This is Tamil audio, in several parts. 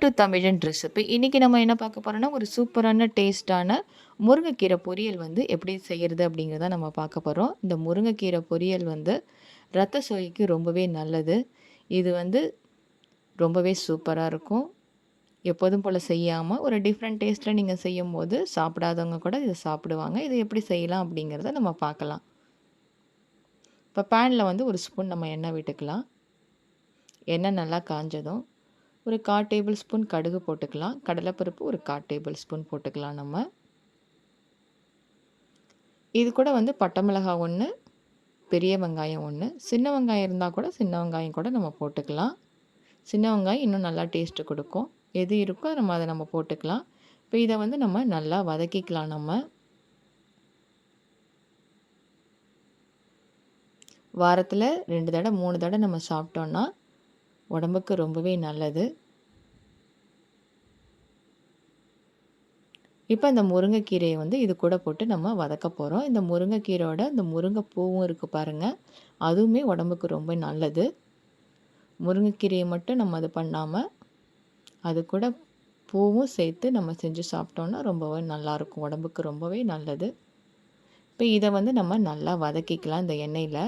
டு தமிழன் ரெசிபி. இன்றைக்கி நம்ம என்ன பார்க்க போகிறோன்னா, ஒரு சூப்பரான டேஸ்ட்டான முருங்கைக்கீரை பொரியல் வந்து எப்படி செய்கிறது அப்படிங்கிறத நம்ம பார்க்க போகிறோம். இந்த முருங்கைக்கீரை பொரியல் வந்து இரத்த சோகைக்கு ரொம்பவே நல்லது. இது வந்து ரொம்பவே சூப்பராக இருக்கும். எப்போதும் போல் செய்யாமல் ஒரு டிஃப்ரெண்ட் டேஸ்ட்டில் நீங்கள் செய்யும்போது சாப்பிடாதவங்க கூட இதை சாப்பிடுவாங்க. இதை எப்படி செய்யலாம் அப்படிங்கிறத நம்ம பார்க்கலாம். இப்போ பேனில் வந்து ஒரு ஸ்பூன் நம்ம எண்ணெய் விட்டுக்கலாம். எண்ணெய் நல்லா காஞ்சதும் ஒரு 1/4 டேபிள் ஸ்பூன் கடுகு போட்டுக்கலாம். கடலைப்பருப்பு ஒரு 1/4 டேபிள் ஸ்பூன் போட்டுக்கலாம் நம்ம. இது கூட வந்து பட்டை மிளகாய் 1, பெரிய வெங்காயம் 1, சின்ன வெங்காயம் இருந்தால் கூட சின்ன வெங்காயம் கூட நம்ம போட்டுக்கலாம். சின்ன வெங்காயம் இன்னும் நல்லா டேஸ்ட்டு கொடுக்கும். எது இருக்கோ அதை நம்ம போட்டுக்கலாம். இப்போ இதை வந்து நம்ம நல்லா வதக்கிக்கலாம் நம்ம. வாரத்தில் 2 தடவை 3 தடவை நம்ம சாப்பிட்டோன்னா உடம்புக்கு ரொம்பவே நல்லது. இப்போ இந்த முருங்கைக்கீரையை வந்து இது கூட போட்டு நம்ம வதக்க போகிறோம். இந்த முருங்கைக்கீரையோட இந்த முருங்கைப்பூவும் இருக்குது பாருங்கள், அதுவுமே உடம்புக்கு ரொம்ப நல்லது. முருங்கைக்கீரையை மட்டும் நம்ம அது பண்ணாமல் அது கூட பூவும் சேர்த்து நம்ம செஞ்சு சாப்பிட்டோன்னா ரொம்பவே நல்லாயிருக்கும், உடம்புக்கு ரொம்பவே நல்லது. இப்போ இதை வந்து நம்ம நல்லா வதக்கிக்கலாம். இந்த எண்ணெயில்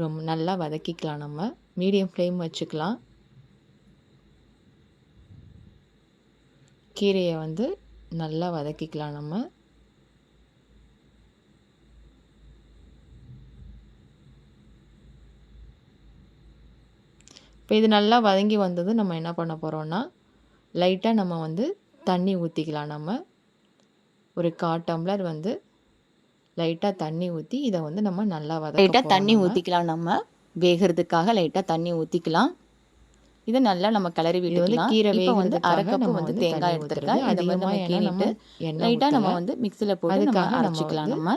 ரொம்ப நல்லா வதக்கிக்கலாம். நம்ம மீடியம் ஃப்ளேம் வச்சுக்கலாம். கீரையை வந்து நல்லா வதக்கிக்கலாம் நம்ம. இப்போ இது நல்லா வதங்கி வந்தது நம்ம என்ன பண்ண போகிறோன்னா, லைட்டாக நம்ம வந்து தண்ணி ஊற்றிக்கலாம். நம்ம ஒரு 1/4 டம்ளர் வந்து லைட்டாக தண்ணி ஊற்றி இதை வந்து நம்ம நல்லா லைட்டாக தண்ணி ஊற்றிக்கலாம். நம்ம வேகிறதுக்காக லைட்டாக தண்ணி ஊற்றிக்கலாம். இதை நல்லா நம்ம கிளறி விட்டுக்கலாம். கீரை வந்து 1/2 கப்பு வந்து தேங்காய் எடுத்துருக்கேன். இந்த மாதிரி நம்ம கீறிட்டு லைட்டாக நம்ம வந்து மிக்சியில் போட்டு நம்ம அரைச்சிக்கலாம். நம்ம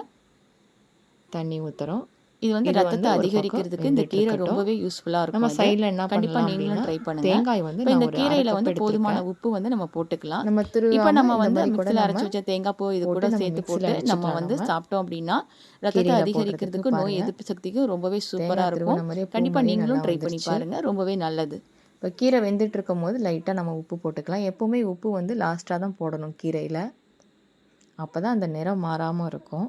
தண்ணி ஊற்றுறோம். இது வந்து ரத்தத்தை அதிகரிக்கிறதுக்கு இந்த கீரை ரொம்பவே யூஸ்ஃபுல்லாக இருக்கும். நம்ம சைடில் என்ன கண்டிப்பாக நீங்களும் ட்ரை பண்ணுங்க. தேங்காய் வந்து இந்த கீரையில் வந்து போதுமான உப்பு வந்து நம்ம போட்டுக்கலாம். இப்போ நம்ம வந்து மிக்சியில் அரைச்சி வச்ச தேங்காய் பூ இது கூட சேர்த்து போட்டு நம்ம வந்து சாப்பிட்டோம் அப்படின்னா ரத்தத்தை அதிகரிக்கிறதுக்கு நோய் எதிர்ப்பு சக்திக்கும் ரொம்பவே சூப்பராக இருக்கும். கண்டிப்பாக நீங்களும் ட்ரை பண்ணி பாருங்கள், ரொம்பவே நல்லது. இப்போ கீரை வெந்துட்டு இருக்கும் போது லைட்டாக நம்ம உப்பு போட்டுக்கலாம். எப்போவுமே உப்பு வந்து லாஸ்ட்டாக தான் போடணும் கீரையில், அப்போ தான் அந்த நிறம் மாறாமல் இருக்கும்.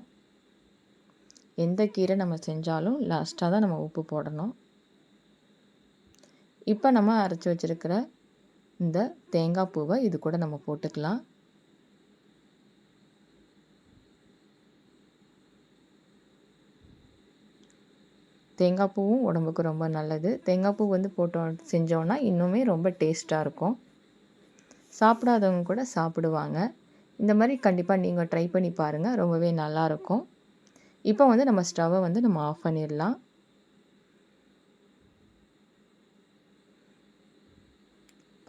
எந்த கீரை நம்ம செஞ்சாலும் லாஸ்ட்டாக தான் நம்ம உப்பு போடணும். இப்போ நம்ம அரைச்சி வச்சுருக்கிற இந்த தேங்காய் பூவை இது கூட நம்ம போட்டுக்கலாம். தேங்காய் பூவும் உடம்புக்கு ரொம்ப நல்லது. தேங்காய் பூ வந்து செஞ்சோன்னா இன்னுமே ரொம்ப டேஸ்ட்டாக இருக்கும். சாப்பிடாதவங்க கூட சாப்பிடுவாங்க. இந்த மாதிரி கண்டிப்பாக நீங்கள் ட்ரை பண்ணி பாருங்கள், ரொம்பவே நல்லாயிருக்கும். இப்போ வந்து நம்ம ஸ்டவ்வை வந்து நம்ம ஆஃப் பண்ணிடலாம்.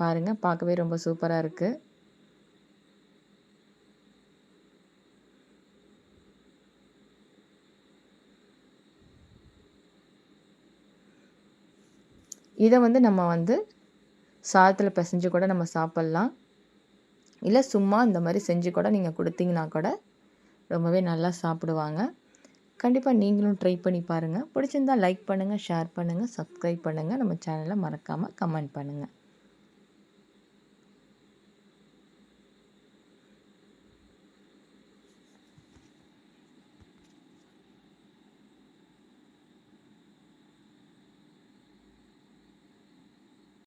பாருங்கள், பார்க்கவே ரொம்ப சூப்பராக இருக்குது. இதை வந்து நம்ம வந்து சாதத்தில் பிசைஞ்சு கூட நம்ம சாப்பிட்லாம். இல்லை சும்மா இந்த மாதிரி செஞ்சு கூட நீங்கள் கொடுத்தீங்கன்னா கூட ரொம்பவே நல்லா சாப்பிடுவாங்க. கண்டிப்பாக நீங்களும் ட்ரை பண்ணி பாருங்கள். பிடிச்சிருந்தால் லைக் பண்ணுங்கள், ஷேர் பண்ணுங்கள், சப்ஸ்கிரைப் பண்ணுங்கள். நம்ம சேனலை மறக்காமல் கமெண்ட் பண்ணுங்கள்.